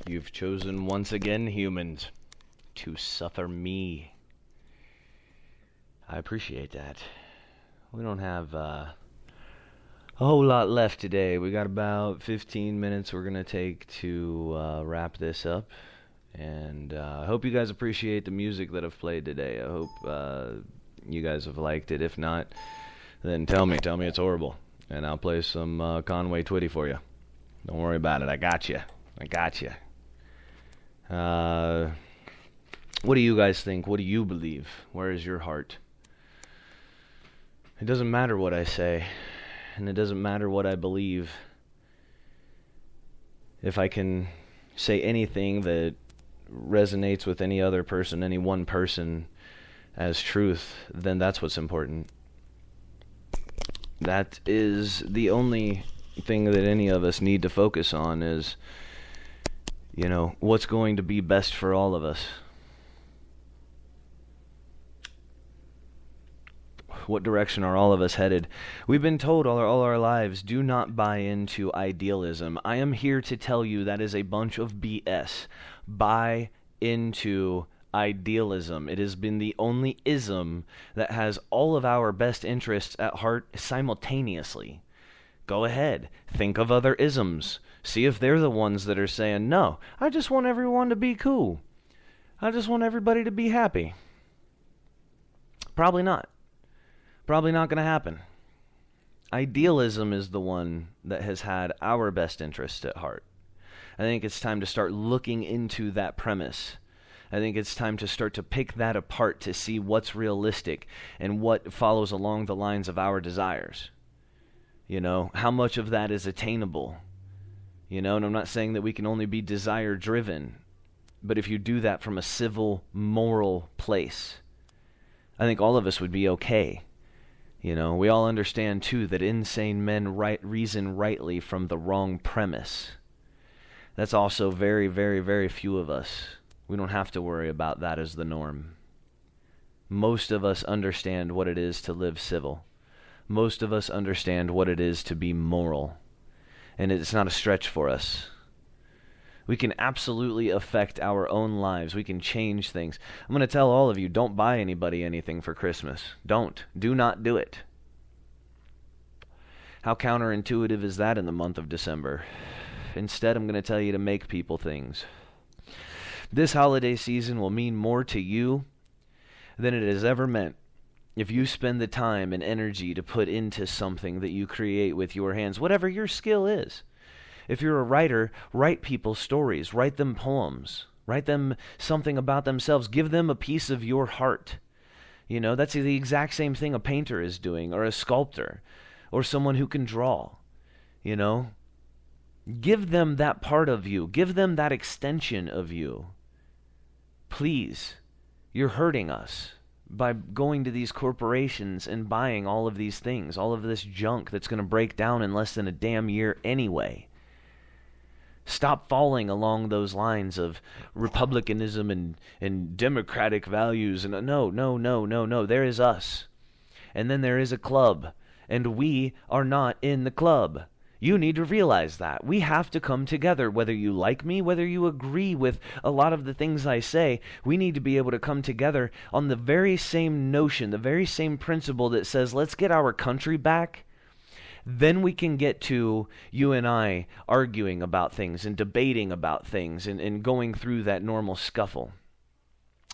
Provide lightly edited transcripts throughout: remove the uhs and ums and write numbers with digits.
You've chosen once again, humans, to suffer me. I appreciate that. We don't have a whole lot left today. We got about 15 minutes we're going to take to wrap this up. And I hope you guys appreciate the music that I've played today. I hope you guys have liked it. If not, then tell me it's horrible. And I'll play some Conway Twitty for you. Don't worry about it. I got you. What do you guys think? What do you believe? Where is your heart? It doesn't matter what I say, and it doesn't matter what I believe. If I can say anything that resonates with any other person, any one person, as truth, then that's what's important. That is the only thing that any of us need to focus on is, what's going to be best for all of us. What direction are all of us headed? We've been told all our lives, do not buy into idealism. I am here to tell you that is a bunch of BS. Buy into idealism. It has been the only ism that has all of our best interests at heart simultaneously. Go ahead, think of other isms. See if they're the ones that are saying, no, I just want everyone to be cool. I just want everybody to be happy. Probably not. Probably not going to happen. Idealism is the one that has had our best interests at heart. I think it's time to start looking into that premise. I think it's time to start to pick that apart to see what's realistic and what follows along the lines of our desires. How much of that is attainable? And I'm not saying that we can only be desire-driven, but if you do that from a civil, moral place, I think all of us would be okay. We all understand, too, that insane men reason rightly from the wrong premise. That's also very, very, very few of us. We don't have to worry about that as the norm. Most of us understand what it is to live civil. Most of us understand what it is to be moral. And it's not a stretch for us. We can absolutely affect our own lives. We can change things. I'm going to tell all of you, don't buy anybody anything for Christmas. Don't. Do not do it. How counterintuitive is that in the month of December? Instead, I'm going to tell you to make people things. This holiday season will mean more to you than it has ever meant if you spend the time and energy to put into something that you create with your hands, whatever your skill is. If you're a writer, write people stories, write them poems, write them something about themselves, give them a piece of your heart. That's the exact same thing a painter is doing, or a sculptor, or someone who can draw. Give them that part of you. Give them that extension of you. Please, you're hurting us by going to these corporations and buying all of these things, all of this junk that's going to break down in less than a damn year anyway. Stop falling along those lines of republicanism and democratic values. And no. There is us. And then there is a club. And we are not in the club. You need to realize that. We have to come together, whether you like me, whether you agree with a lot of the things I say. We need to be able to come together on the very same notion, the very same principle that says, let's get our country back. Then we can get to you and I arguing about things and debating about things and going through that normal scuffle.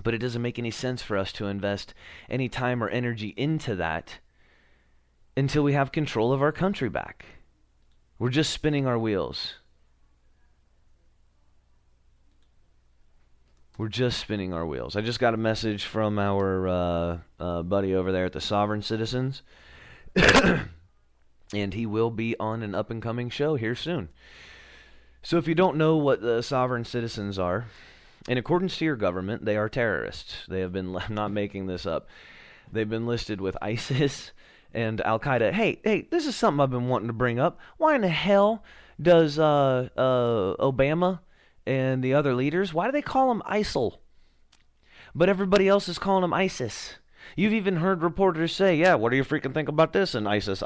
But it doesn't make any sense for us to invest any time or energy into that until we have control of our country back. We're just spinning our wheels. I just got a message from our buddy over there at the Sovereign Citizens. And he will be on an up-and-coming show here soon. So if you don't know what the Sovereign Citizens are, in accordance to your government, they are terrorists. They have been, I'm not making this up, they've been listed with ISIS and Al-Qaeda. Hey, this is something I've been wanting to bring up. Why in the hell does Obama and the other leaders, why do they call them ISIL? But everybody else is calling them ISIS. You've even heard reporters say, yeah, what do you freaking think about this? And ISIS.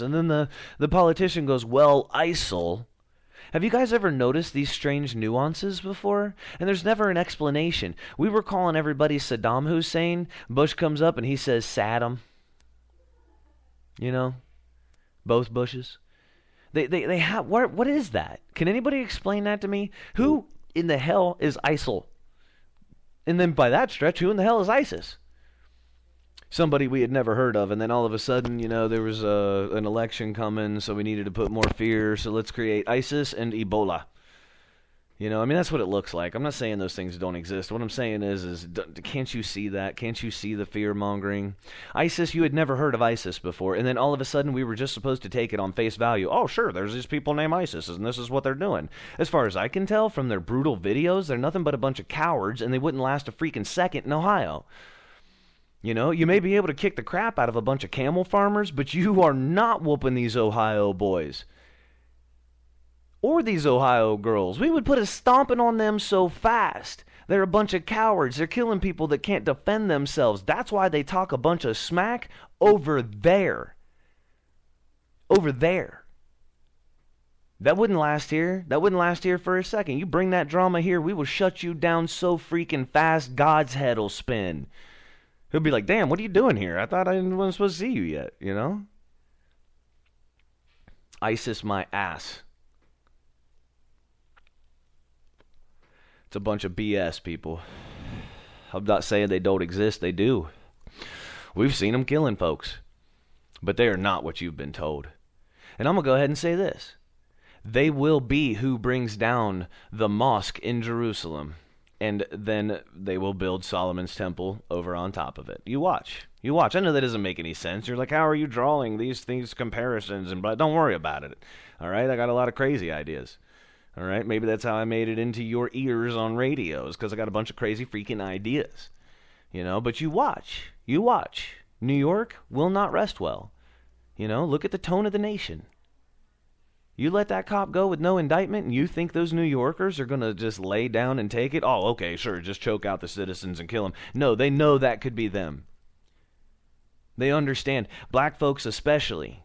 And then the politician goes, well, ISIL. Have you guys ever noticed these strange nuances before? And there's never an explanation. We were calling everybody Saddam Hussein. Bush comes up and he says Saddam. You know? Both Bushes. They have... What is that? Can anybody explain that to me? Who in the hell is ISIL? And then by that stretch, who in the hell is ISIS? Somebody we had never heard of, and then all of a sudden, there was an election coming, so we needed to put more fear, so let's create ISIS and Ebola. That's what it looks like. I'm not saying those things don't exist. What I'm saying is can't you see that? Can't you see the fear-mongering? ISIS, you had never heard of ISIS before, and then all of a sudden we were just supposed to take it on face value. Oh, sure, there's these people named ISIS, and this is what they're doing. As far as I can tell from their brutal videos, they're nothing but a bunch of cowards, and they wouldn't last a freaking second in Ohio. You may be able to kick the crap out of a bunch of camel farmers, but you are not whooping these Ohio boys. Or these Ohio girls. We would put a stomping on them so fast. They're a bunch of cowards. They're killing people that can't defend themselves. That's why they talk a bunch of smack over there. Over there. That wouldn't last here. That wouldn't last here for a second. You bring that drama here, we will shut you down so freaking fast, God's head will spin. He'll be like, damn, what are you doing here? I thought I wasn't supposed to see you yet, ISIS my ass. It's a bunch of BS, people. I'm not saying they don't exist. They do. We've seen them killing folks. But they are not what you've been told. And I'm going to go ahead and say this. They will be who brings down the mosque in Jerusalem. And then they will build Solomon's temple over on top of it. You watch. You watch. I know that doesn't make any sense. You're like, how are you drawing these comparisons? But don't worry about it. All right? I got a lot of crazy ideas. All right? Maybe that's how I made it into your ears on radios, because I got a bunch of crazy freaking ideas. But you watch. You watch. New York will not rest well. Look at the tone of the nation. You let that cop go with no indictment, and you think those New Yorkers are going to just lay down and take it? Oh, okay, sure, just choke out the citizens and kill them. No, they know that could be them. They understand. Black folks especially.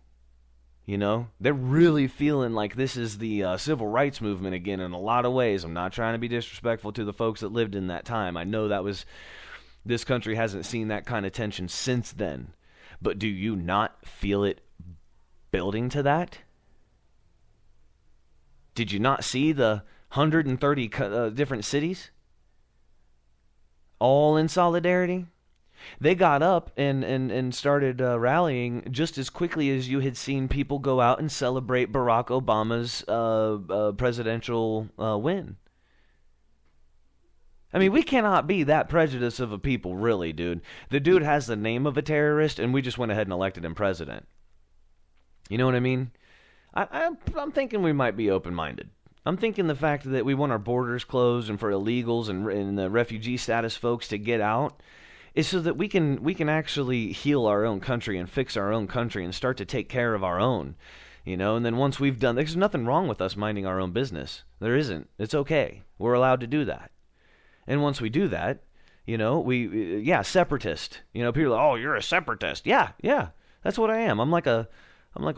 They're really feeling like this is the civil rights movement again in a lot of ways. I'm not trying to be disrespectful to the folks that lived in that time. I know this country hasn't seen that kind of tension since then. But do you not feel it building to that? Did you not see the 130 different cities? All in solidarity? They got up and started rallying just as quickly as you had seen people go out and celebrate Barack Obama's presidential win. I mean, we cannot be that prejudiced of a people, really, dude. The dude has the name of a terrorist, and we just went ahead and elected him president. You know what I mean? I'm thinking we might be open-minded. I'm thinking the fact that we want our borders closed and for illegals and the refugee status folks to get out is so that we can actually heal our own country and fix our own country and start to take care of our own. And then once we've done, there's nothing wrong with us minding our own business. There isn't. It's okay. We're allowed to do that. And once we do that, separatist. People are like, oh, you're a separatist. Yeah, that's what I am. I'm like a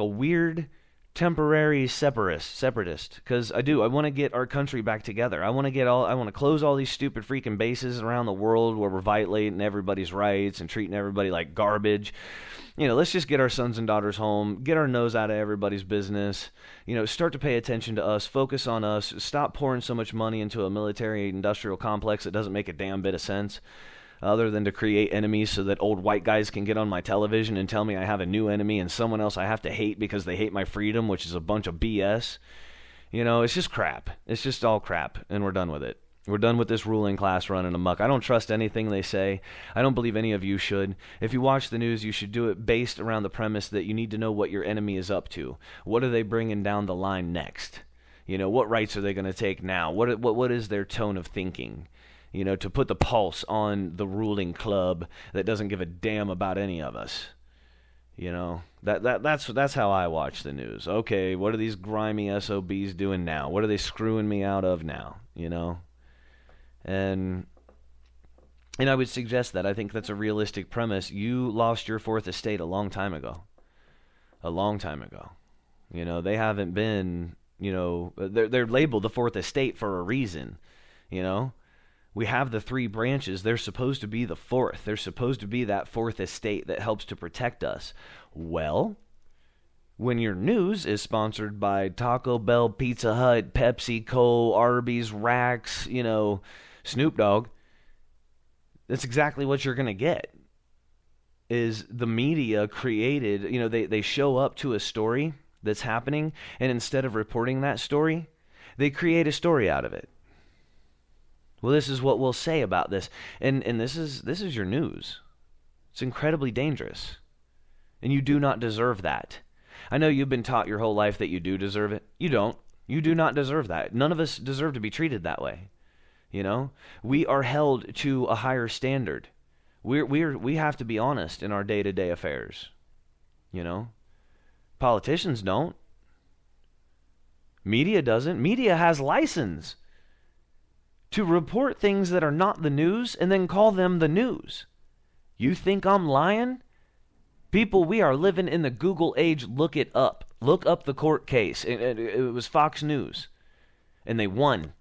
weird temporary separatist, because I want to get our country back together. I want to close all these stupid freaking bases around the world where we're violating everybody's rights and treating everybody like garbage. Let's just get our sons and daughters home, get our nose out of everybody's business, start to pay attention to us, focus on us, stop pouring so much money into a military-industrial complex that doesn't make a damn bit of sense. Other than to create enemies so that old white guys can get on my television and tell me I have a new enemy and someone else I have to hate because they hate my freedom, which is a bunch of BS. It's just crap. It's just all crap, and we're done with it. We're done with this ruling class running amok. I don't trust anything they say. I don't believe any of you should. If you watch the news, you should do it based around the premise that you need to know what your enemy is up to. What are they bringing down the line next? What rights are they going to take now? What is their tone of thinking? To put the pulse on the ruling club that doesn't give a damn about any of us. That's how I watch the news. Okay, what are these grimy SOBs doing now? What are they screwing me out of now? And I would suggest that. I think that's a realistic premise. You lost your fourth estate a long time ago. A long time ago. They haven't been they're labeled the fourth estate for a reason. We have the three branches. They're supposed to be the fourth. They're supposed to be that fourth estate that helps to protect us. Well, when your news is sponsored by Taco Bell, Pizza Hut, PepsiCo, Arby's, Rax, Snoop Dogg, that's exactly what you're going to get. Is the media created, they show up to a story that's happening, and instead of reporting that story, they create a story out of it. Well, this is what we'll say about this. And this is your news. It's incredibly dangerous. And you do not deserve that. I know you've been taught your whole life that you do deserve it. You don't. You do not deserve that. None of us deserve to be treated that way. We are held to a higher standard. We have to be honest in our day-to-day affairs. Politicians don't. Media doesn't. Media has license to report things that are not the news and then call them the news. You think I'm lying? People, we are living in the Google age. Look it up. Look up the court case. It was Fox News, and they won.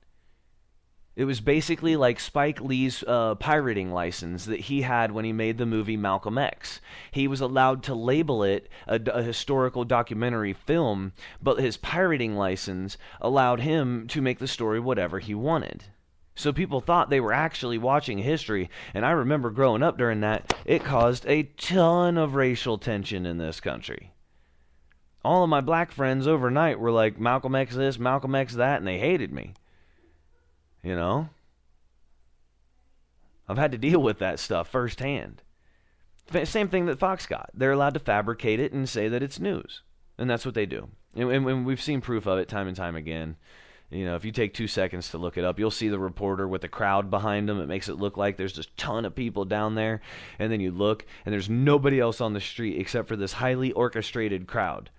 It was basically like Spike Lee's pirating license that he had when he made the movie Malcolm X. He was allowed to label it a historical documentary film, but his pirating license allowed him to make the story whatever he wanted. So people thought they were actually watching history, and I remember growing up during that, it caused a ton of racial tension in this country. All of my black friends overnight were like, Malcolm X this, Malcolm X that, and they hated me. I've had to deal with that stuff firsthand. Same thing that Fox got. They're allowed to fabricate it and say that it's news, and that's what they do. And we've seen proof of it time and time again. If you take 2 seconds to look it up, you'll see the reporter with the crowd behind him. It makes it look like there's just a ton of people down there. And then you look, and there's nobody else on the street except for this highly orchestrated crowd.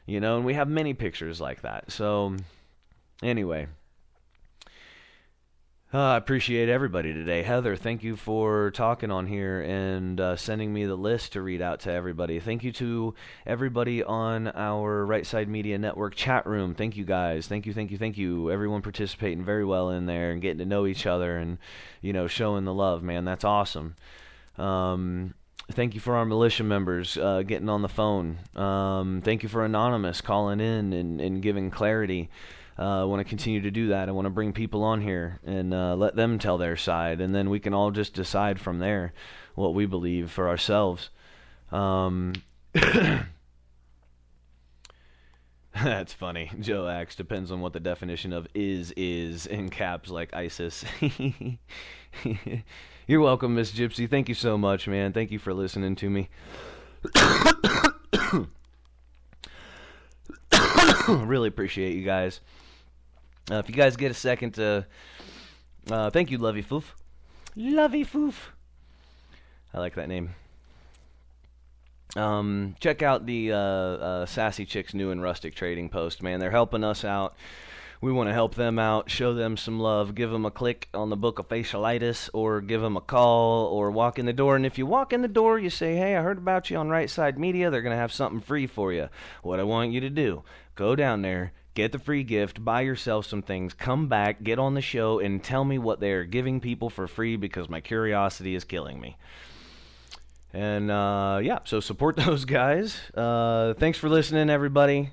And we have many pictures like that. So, anyway. I appreciate everybody today. Heather, thank you for talking on here and sending me the list to read out to everybody. Thank you to everybody on our Right Side Media Network chat room. Thank you, guys. Thank you. Everyone participating very well in there and getting to know each other and, showing the love, man. That's awesome. Thank you for our militia members getting on the phone. Thank you for Anonymous calling in and giving clarity. I want to continue to do that. I want to bring people on here and let them tell their side, and then we can all just decide from there what we believe for ourselves. That's funny. Joe Axe, depends on what the definition of is in caps like ISIS. You're welcome, Miss Gypsy. Thank you so much, man. Thank you for listening to me. Really appreciate you guys. If you guys get a second to... thank you, Lovey Foof. Lovey Foof. I like that name. Check out the Sassy Chicks New and Rustic Trading post, man. They're helping us out. We want to help them out, show them some love, give them a click on the Book of Facialitis, or give them a call, or walk in the door. And if you walk in the door, you say, hey, I heard about you on Right Side Media. They're going to have something free for you. What I want you to do, go down there, get the free gift, buy yourself some things, come back, get on the show, and tell me what they're giving people for free because my curiosity is killing me. And, so support those guys. Thanks for listening, everybody.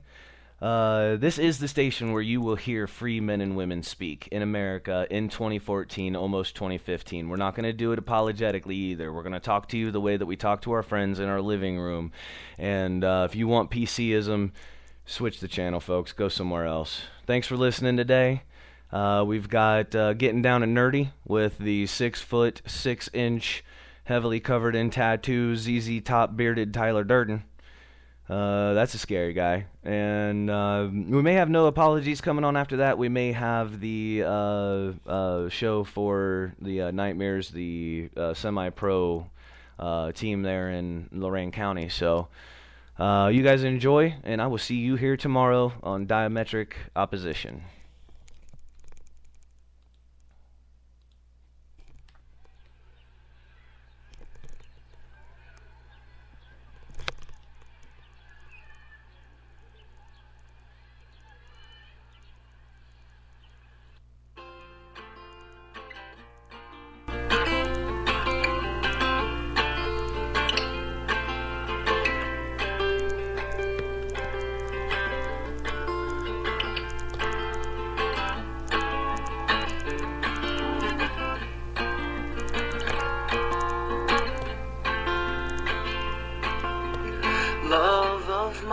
This is the station where you will hear free men and women speak in America in 2014, almost 2015. We're not going to do it apologetically either. We're going to talk to you the way that we talk to our friends in our living room. And if you want PCism, switch the channel, folks. Go somewhere else. Thanks for listening today. We've got Getting Down and Nerdy with the 6', 6" heavily covered in tattoos, ZZ Top bearded Tyler Durden. That's a scary guy. And we may have no apologies coming on after that. We may have the show for the Nightmares, the semi-pro team there in Lorain County. So you guys enjoy, and I will see you here tomorrow on Diametric Opposition.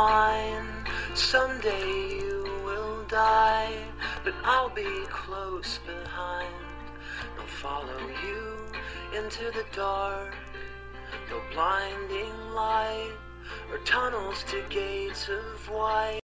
mine. Someday you will die, but I'll be close behind. I'll follow you into the dark, no blinding light, or tunnels to gates of white.